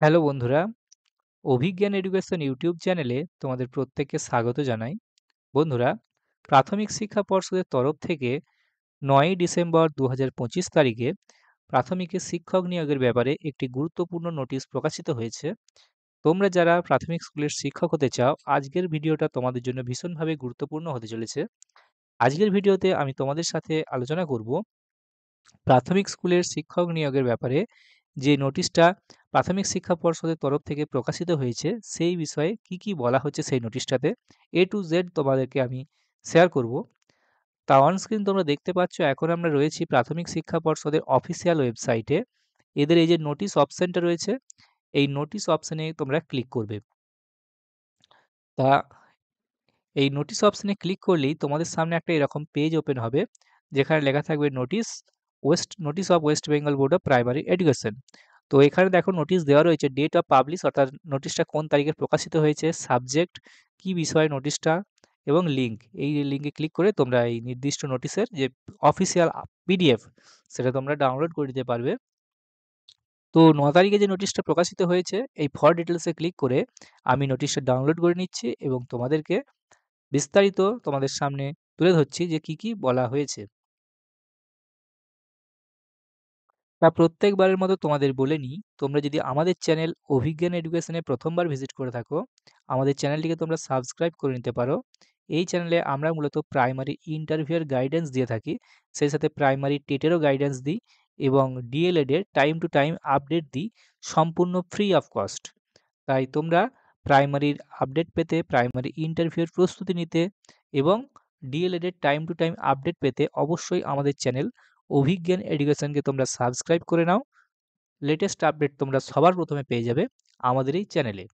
Hello বন্ধুরা, অভিজ্ঞান education YouTube চ্যানেলে তোমাদের প্রত্যেককে স্বাগত জানাই। বন্ধুরা, প্রাথমিক শিক্ষা পর্ষদের তরফ থেকে ৯ই ডিসেম্বর ২০২৫ তারিখে প্রাথমিকে শিক্ষক নিয়োগের ব্যাপারে একটি গুরুত্বপূর্ণ নোটিশ প্রকাশিত হয়েছে। তোমরা যারা প্রাথমিক স্কুলের শিক্ষক হতে চাও, আজকের ভিডিওটা তোমাদের জন্য ভীষণভাবে গুরুত্বপূর্ণ হতে চলেছে। আজকের ভিডিওতে আমি তোমাদের সাথে আলোচনা করব প্রাথমিক স্কুলের শিক্ষক নিয়োগের ব্যাপারে যে নোটিশটা প্রাথমিক শিক্ষা পর্ষদের তরফ থেকে প্রকাশিত হয়েছে সেই বিষয়ে কি বলা হচ্ছে সেই নোটিশটাতে A to Z তোমাদেরকে আমি শেয়ার করব। তা অন স্ক্রিন তোমরা দেখতে পাচ্ছ, এখন আমরা রয়েছি প্রাথমিক শিক্ষা পর্ষদের অফিসিয়াল ওয়েবসাইটে। এদের এই যে নোটিশ অপশানটা রয়েছে, এই নোটিশ অপশানে তোমরা ক্লিক করবে। তা এই নোটিশ অপশানে ক্লিক করলেই তোমাদের সামনে একটা এরকম পেজ ওপেন হবে, যেখানে লেখা থাকবে notice of West Bengal board of primary education. তো এখানে দেখো নোটিশ দেওয়া রয়েছে, ডেট অফ পাবলিশ অর্থাৎ নোটিশটা কোন তারিখে প্রকাশিত হয়েছে, সাবজেক্ট কি বিষয়ে নোটিশটা, এবং লিঙ্ক। এই লিঙ্কে ক্লিক করে তোমরা এই নির্দিষ্ট নোটিশের যে অফিসিয়াল পিডিএফ সেটা তোমরা ডাউনলোড করে নিতে পারবে। তো ৯ তারিখে যে নোটিশটা প্রকাশিত হয়েছে, এই ফর ডিটেলসে ক্লিক করে আমি নোটিশটা ডাউনলোড করে নিচ্ছি এবং তোমাদেরকে বিস্তারিত তোমাদের সামনে তুলে ধরছি যে কি বলা হয়েছে। তা প্রত্যেকবারের মতো তোমাদের বলে নিই, তোমরা যদি আমাদের চ্যানেল অভিজ্ঞান এডুকেশনে প্রথমবার ভিজিট করে থাকো, আমাদের চ্যানেলটিকে তোমরা সাবস্ক্রাইব করে নিতে পারো। এই চ্যানেলে আমরা মূলত প্রাইমারি ইন্টারভিউয়ের গাইডেন্স দিয়ে থাকি, সেই সাথে প্রাইমারি টেটেরও গাইডেন্স দিই এবং ডিএলএড এর টাইম টু টাইম আপডেট দিই, সম্পূর্ণ ফ্রি অফ কস্ট। তাই তোমরা প্রাইমারির আপডেট পেতে, প্রাইমারি ইন্টারভিউয়ের প্রস্তুতি নিতে এবং ডিএলএড এর টাইম টু টাইম আপডেট পেতে অবশ্যই আমাদের চ্যানেল অভিজ্ঞান এডুকেশনকে তোমরা সাবস্ক্রাইব করে নাও। লেটেস্ট আপডেট তোমরা সবার প্রথমে পেয়ে যাবে আমাদের এই চ্যানেলে।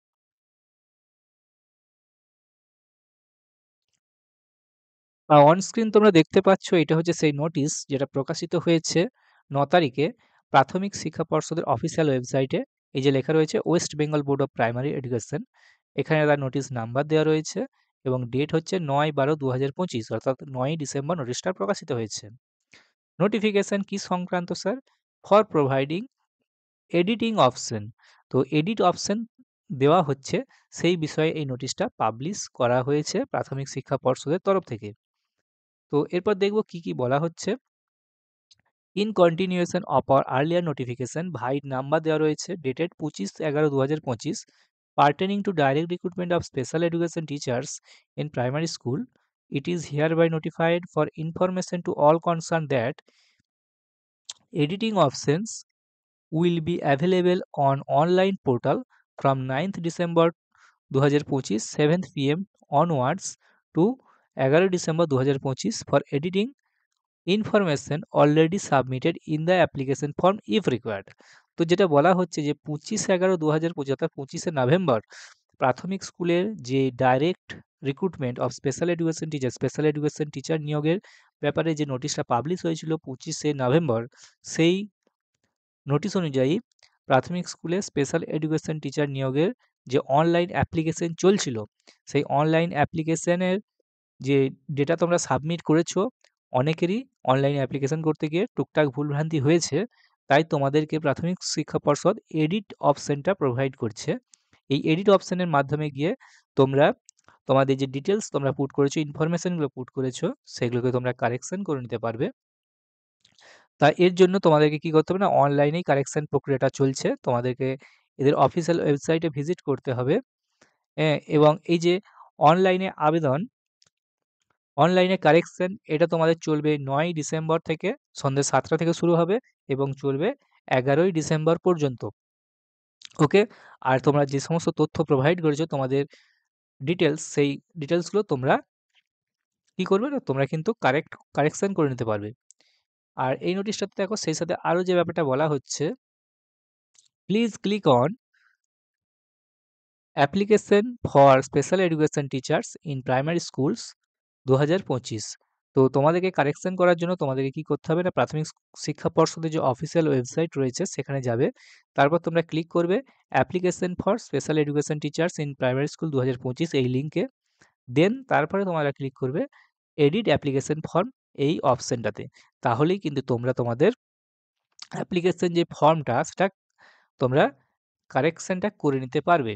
অন স্ক্রিন তোমরা দেখতে পাচ্ছ, এটা হচ্ছে সেই নোটিশ যেটা প্রকাশিত হয়েছে ৯ তারিখে প্রাথমিক শিক্ষা পর্ষদের অফিসিয়াল ওয়েবসাইটে। এই যে লেখা রয়েছে West Bengal board of primary education, এখানে তার নোটিশ নাম্বার দেওয়া রয়েছে এবং ডেট হচ্ছে ৯/১২/২০২৫, অর্থাৎ ৯ই ডিসেম্বর নোটিশটা প্রকাশিত হয়েছে। নোটিফিকেশন কি সংক্রান্ত sir? For providing editing option. তো এডিট অপশন দেওয়া হচ্ছে, সেই বিষয়ে এই নোটিশটা পাবলিশ করা হয়েছে প্রাথমিক শিক্ষা পর্ষদের তরফ থেকে। তো এরপর দেখব কি বলা হচ্ছে। In continuation of our earlier notification, white number দেওয়া রয়েছে dated 25/11/2025, pertaining to direct recruitment of special education teachers in primary school, it is hereby notified for information to all concerned that editing options will be available on online portal from 9th December 2025 7th PM onwards to 11 December 2025 for editing information already submitted in the application form if required। তো যেটা বলা হচ্ছে যে 25/11/2025 অর্থাৎ 25শে November প্রাথমিক স্কুলের যে direct recruitment of special education teacher নিয়োগের ব্যাপারে যে নোটিশটা পাবলিশ হয়েছিল 25শে নভেম্বর, সেই নোটিশ অনুযায়ী প্রাথমিক স্কুলে স্পেশাল এডুকেশন টিচার নিয়োগের যে অনলাইন অ্যাপ্লিকেশন চলছিল, সেই অনলাইন অ্যাপ্লিকেশনের যে ডেটা তোমরা সাবমিট করেছো, অনেকেরই অনলাইন অ্যাপ্লিকেশন করতে গিয়ে টুকটাক ভুলভ্রান্তি হয়েছে। তাই তোমাদেরকে প্রাথমিক শিক্ষা পর্ষদ এডিট অপশনটা প্রোভাইড করছে। এই এডিট অপশনের মাধ্যমে গিয়ে তোমরা তোমাদের যে ডিটেলস তোমরা পুট করেছো, ইনফরমেশনগুলো পুট করেছো, সেগুলোকে তোমরা কারেকশন করে নিতে পারবে। তা এর জন্য তোমাদেরকে কি করতে হবে না, অনলাইনেই কারেকশন প্রক্রিয়াটা চলছে, তোমাদেরকে এদের অফিসিয়াল ওয়েবসাইটে ভিজিট করতে হবে। এবং এই যে অনলাইনে আবেদন, অনলাইনে কারেকশন, এটা তোমাদের চলবে ৯ই ডিসেম্বর থেকে সন্ধ্যে ৭টা থেকে শুরু হবে এবং চলবে ১১ই ডিসেম্বর পর্যন্ত। ওকে। আর তোমরা যে সমস্ত তথ্য প্রোভাইড করেছো তোমাদের ডিটেলস, সেই ডিটেলসগুলো তোমরা কি করবে না, তোমরা কিন্তু কারেকশন করে নিতে পারবে। আর এই নোটিশটাতে দেখো, সেই সাথে আরও যে ব্যাপারটা বলা হচ্ছে, please click on application for special education teachers in primary schools ২০২৫। তো তোমাদেরকে কারেকশন করার জন্য তোমাদেরকে কি করতে হবে না, প্রাথমিক শিক্ষা পর্ষদের যে অফিসিয়াল ওয়েবসাইট রয়েছে সেখানে যাবে, তারপর তোমরা ক্লিক করবে application for special education teachers in primary school ২০২৫ এই লিঙ্কে। দেন তারপরে তোমরা ক্লিক করবে এডিট অ্যাপ্লিকেশন ফর্ম এই অপশনটাতে। তাহলেই কিন্তু তোমরা তোমাদের অ্যাপ্লিকেশন যে ফর্মটা সেটা তোমরা কারেকশনটা করে নিতে পারবে।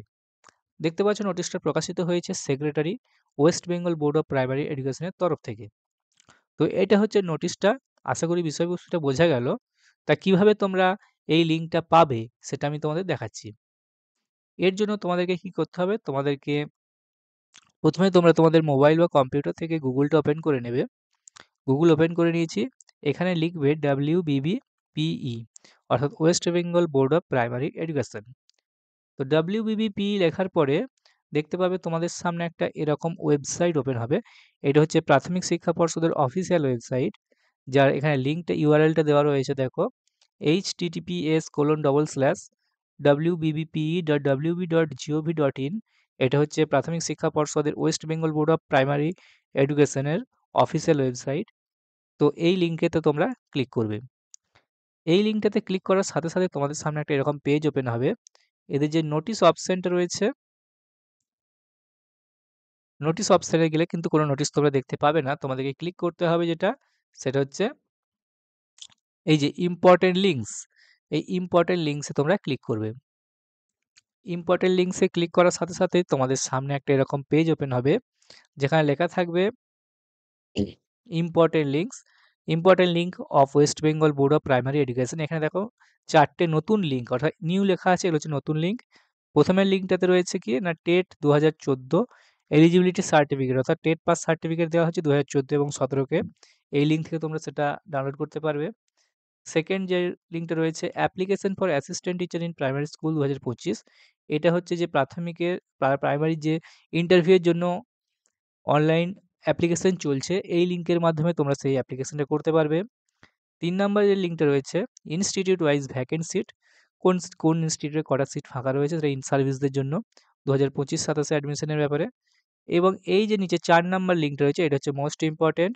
দেখতে পাচ্ছ নোটিশটা প্রকাশিত হয়েছে secretary West Bengal board of primary এডুকেশনের তরফ থেকে। তো এটা হচ্ছে নোটিশটা। আশা করি বিষয়বস্তুটা বোঝা গেল। তা কিভাবে তোমরা এই লিঙ্কটা পাবে সেটা আমি তোমাদের দেখাচ্ছি। এর জন্য তোমাদেরকে কি করতে হবে? তোমাদেরকে প্রথমে তোমরা তোমাদের মোবাইল বা কম্পিউটার থেকে গুগলটা ওপেন করে নেবে। গুগল ওপেন করে নিয়েছি। এখানে লিখবে WBBPE অর্থাৎ West Bengal board of primary education. তো WBBPE লেখার পরে দেখতে পাবে তোমাদের সামনে একটা এরকম ওয়েবসাইট ওপেন হবে। এটা হচ্ছে প্রাথমিক শিক্ষা পর্ষদের অফিসিয়াল ওয়েবসাইট, যার এখানে লিঙ্কটা ইউআরএলটা দেওয়া রয়েছে দেখো, https://wbbpe.wb.gov.in। এটা হচ্ছে প্রাথমিক শিক্ষা পর্ষদের West Bengal board of primary এডুকেশনের অফিসিয়াল ওয়েবসাইট। তো এই লিঙ্কেতে তোমরা ক্লিক করবে। এই লিঙ্কটাতে ক্লিক করার সাথে সাথে তোমাদের সামনে একটা এরকম পেজ ওপেন হবে। এদের যে নোটিশ অপশনটা রয়েছে, নোটিশ অপশনে গেলে কিন্তু কোনো নোটিশ তোমরা দেখতে পাবে না। তোমাদেরকে ক্লিক করতে হবে যেটা, সেটা হচ্ছে এই যে ইম্পর্টেন্ট লিঙ্কস। এই ইম্পর্টেন্ট লিঙ্কসে তোমরা ক্লিক করবে। ইম্পর্টেন্ট লিঙ্কসে ক্লিক করার সাথে সাথে তোমাদের সামনে একটা এরকম পেজ ওপেন হবে, যেখানে লেখা থাকবে important links, important link of West Bengal board of primary education. এখানে দেখো 4টে নতুন লিঙ্ক, অর্থাৎ নিউ লেখা আছে, এগুলো হচ্ছে নতুন লিঙ্ক। প্রথমের লিঙ্কটাতে রয়েছে কি না, টেট 2014 এলিজিবিলিটি সার্টিফিকেট, অর্থাৎ টেট পাস সার্টিফিকেট দেওয়া হচ্ছে 2014 এবং 17-কে। এই লিঙ্ক থেকে তোমরা সেটা ডাউনলোড করতে পারবে। সেকেন্ড যে লিঙ্কটা রয়েছে, application for assistant teacher in primary school 2025। এটা হচ্ছে যে প্রাথমিকের প্রাইমারি যে ইন্টারভিউয়ের জন্য অনলাইন অ্যাপ্লিকেশন চলছে, এই লিঙ্কের মাধ্যমে তোমরা সেই অ্যাপ্লিকেশনটা করতে পারবে। 3 নাম্বার যে লিঙ্কটা রয়েছে, ইনস্টিটিউট ওয়াইজ ভ্যাকেন্ট সিট, কোন কোন ইনস্টিটিউটে কটা সিট ফাঁকা রয়েছে সেটা ইন সার্ভিসদের জন্য 2025-27 অ্যাডমিশনের ব্যাপারে। এবং এই যে নিচে 4 নাম্বার লিঙ্কটা রয়েছে, এটা হচ্ছে মোস্ট ইম্পর্টেন্ট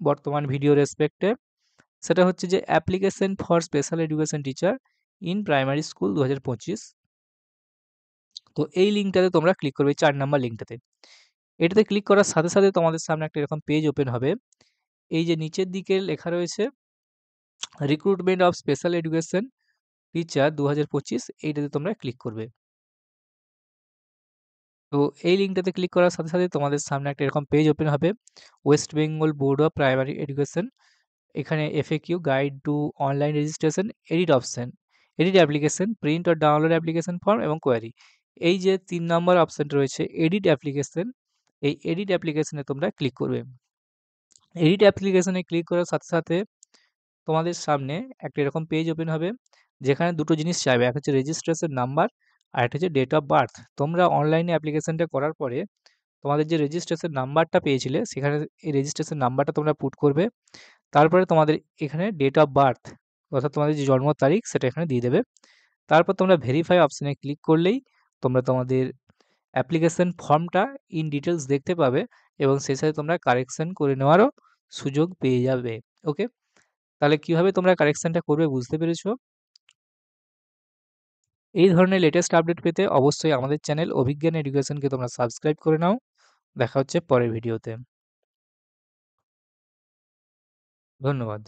বর্তমান ভিডিও রেসপেক্টে। সেটা হচ্ছে যে application for special education teacher in primary school 2025। তো এই লিঙ্কটাতে তোমরা ক্লিক করবে, 4 নাম্বার লিঙ্কটাতে। এটাতে ক্লিক করার সাথে সাথে তোমাদের সামনে একটা এরকম পেজ ওপেন হবে। এই যে নিচের দিকে লেখা রয়েছে recruitment of special education teacher 2025, এইটাতে তোমরা ক্লিক করবে। তো এই লিঙ্কটাতে ক্লিক করার সাথে সাথে তোমাদের সামনে একটা এরকম পেজ ওপেন হবে, West Bengal board of primary education. এখানে FAQ, guide to online registration, edit option, edit application, print or download application form এবং কোয়ারি। এই যে 3 নম্বর অপশনটা রয়েছে এডিট অ্যাপ্লিকেশন, এই এডিট অ্যাপ্লিকেশনে তোমরা ক্লিক করবে। এডিট অ্যাপ্লিকেশনে ক্লিক করার সাথে সাথে তোমাদের সামনে একটা এরকম পেজ ওপেন হবে, যেখানে দুটো জিনিস চাইবে, একটা হচ্ছে রেজিস্ট্রেশন নাম্বার আর একটা হচ্ছে ডেট অফ বার্থ। তোমরা অনলাইনে অ্যাপ্লিকেশনটা করার পরে তোমাদের যে রেজিস্ট্রেশন নাম্বারটা পেয়েছিলে, সেখানে এই রেজিস্ট্রেশন নাম্বারটা তোমরা পুট করবে। তারপরে তোমাদের এখানে ডেট অফ বার্থ, অর্থাৎ তোমাদের যে জন্ম তারিখ, সেটা এখানে দিয়ে দেবে। তারপর তোমরা ভেরিফাই অপশনে ক্লিক করলেই তোমরা তোমাদের অ্যাপ্লিকেশন ফর্মটা ইন ডিটেলস দেখতে পাবে এবং সেই সাথে তোমরা কারেকশন করে নেওয়ারও সুযোগ পেয়ে যাবে। ওকে, তাহলে কিভাবে তোমরা কারেকশনটা করবে বুঝতে পেরেছো? এই ধরনের লেটেস্ট আপডেট পেতে অবশ্যই আমাদের চ্যানেল অভিজ্ঞান এডুকেশনকে তোমরা সাবস্ক্রাইব করে নাও। দেখা হচ্ছে পরের ভিডিওতে। ধন্যবাদ।